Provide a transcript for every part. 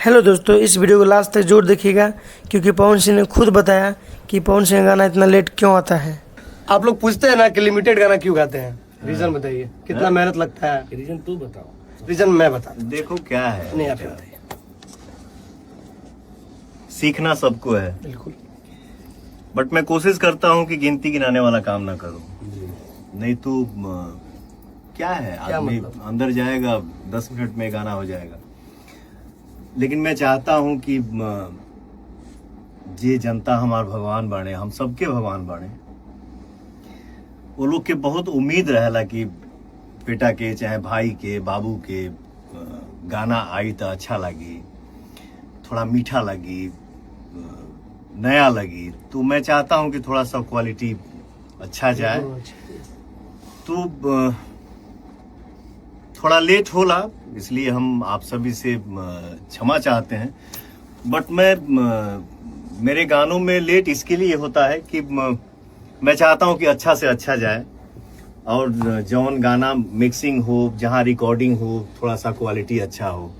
Hello दोस्तों, इस video को लास्ट तक जरूर देखिएगा क्योंकि पवन सिंह ने खुद बताया कि पवन सिंह का गाना इतना लेट क्यों आता है। आप लोग पूछते हैं ना कि लिमिटेड गाना क्यों गाते हैं, रीजन बताइए, कितना मेहनत लगता है। रीजन तू बताओ। रीजन मैं बता, देखो क्या है, नहीं आप बताइए। सीखना सबको है, बिल्कुल। बट मैं कोशिश करता हूँ कि गिनती गिनाने वाला काम ना करूँ। नहीं तो क्या है, आदमी अंदर जाएगा 10 मिनट में गाना हो जाएगा। लेकिन मैं चाहता हूँ कि जे जनता हमार भगवान बाणे, हम सबके भगवान बाणे, वो लोग के बहुत उम्मीद रहेला कि बेटा के चाहे भाई के बाबू के गाना आई तो अच्छा लगी, थोड़ा मीठा लगी, नया लगी। तो मैं चाहता हूँ कि थोड़ा सा क्वालिटी अच्छा जाए। तो थोड़ा लेट होला, इसलिए हम आप सभी से क्षमा चाहते हैं। बट मेरे गानों में लेट इसके लिए होता है कि मैं चाहता हूं कि अच्छा से अच्छा जाए, और जौन गाना मिक्सिंग हो, जहां रिकॉर्डिंग हो, थोड़ा सा क्वालिटी अच्छा हो,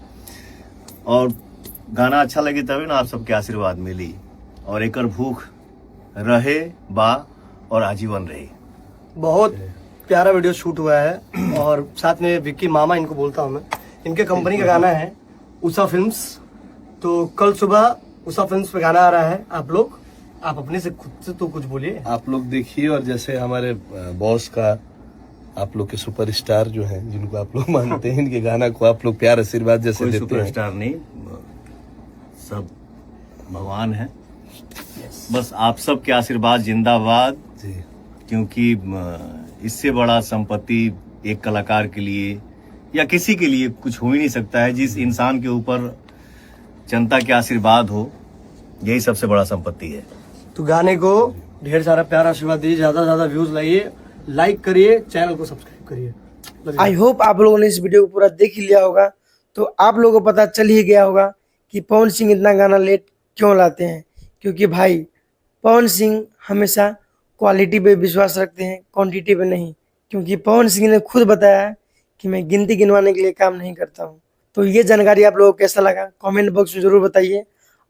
और गाना अच्छा लगे तभी ना आप सबके आशीर्वाद मिली, और एकर भूख रहे बा और आजीवन रही। बहुत प्यारा वीडियो शूट हुआ है और साथ में विक्की मामा, इनको बोलता हूँ मैं, इनके कंपनी का गाना है उषा फिल्म्स। तो कल सुबह उषा फिल्म्स पे गाना आ रहा है। आप अपने से खुद से तो कुछ बोलिए। आप लोग देखिए, और जैसे हमारे बॉस का, आप लोग के सुपरस्टार जो हैं, जिनको आप लोग मानते हैं, इनके गाना को आप लोग प्यार आशीर्वाद जैसे कोई देते हैं। सुपरस्टार नहीं, सब भगवान है। बस आप सबके आशीर्वाद जिंदाबाद जी। क्योंकि इससे बड़ा संपत्ति एक कलाकार के लिए या किसी के लिए कुछ हो ही नहीं सकता है। जिस इंसान के ऊपर जनता के आशीर्वाद हो, यही सबसे बड़ा संपत्ति है। तो गाने को ढेर सारा प्यार आशीर्वाद दीजिए, ज्यादा से ज्यादा व्यूज लाइए, लाइक करिए, चैनल को सब्सक्राइब करिए। आई होप आप लोगों ने इस वीडियो को पूरा देख ही लिया होगा, तो आप लोगों को पता चल ही गया होगा कि पवन सिंह इतना गाना लेट क्यों लाते हैं। क्योंकि भाई पवन सिंह हमेशा क्वालिटी पे विश्वास रखते हैं, क्वांटिटी पे नहीं। क्योंकि पवन सिंह ने खुद बताया कि मैं गिनती गिनवाने के लिए काम नहीं करता हूँ। तो ये जानकारी आप लोगों को कैसा लगा कमेंट बॉक्स में जरूर बताइए।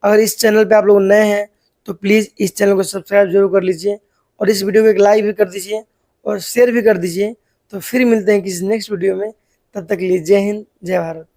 अगर इस चैनल पे आप लोग नए हैं तो प्लीज़ इस चैनल को सब्सक्राइब जरूर कर लीजिए, और इस वीडियो को एक लाइक भी कर दीजिए और शेयर भी कर दीजिए। तो फिर मिलते हैं किसी नेक्स्ट वीडियो में, तब तक के लिए जय हिंद, जय भारत।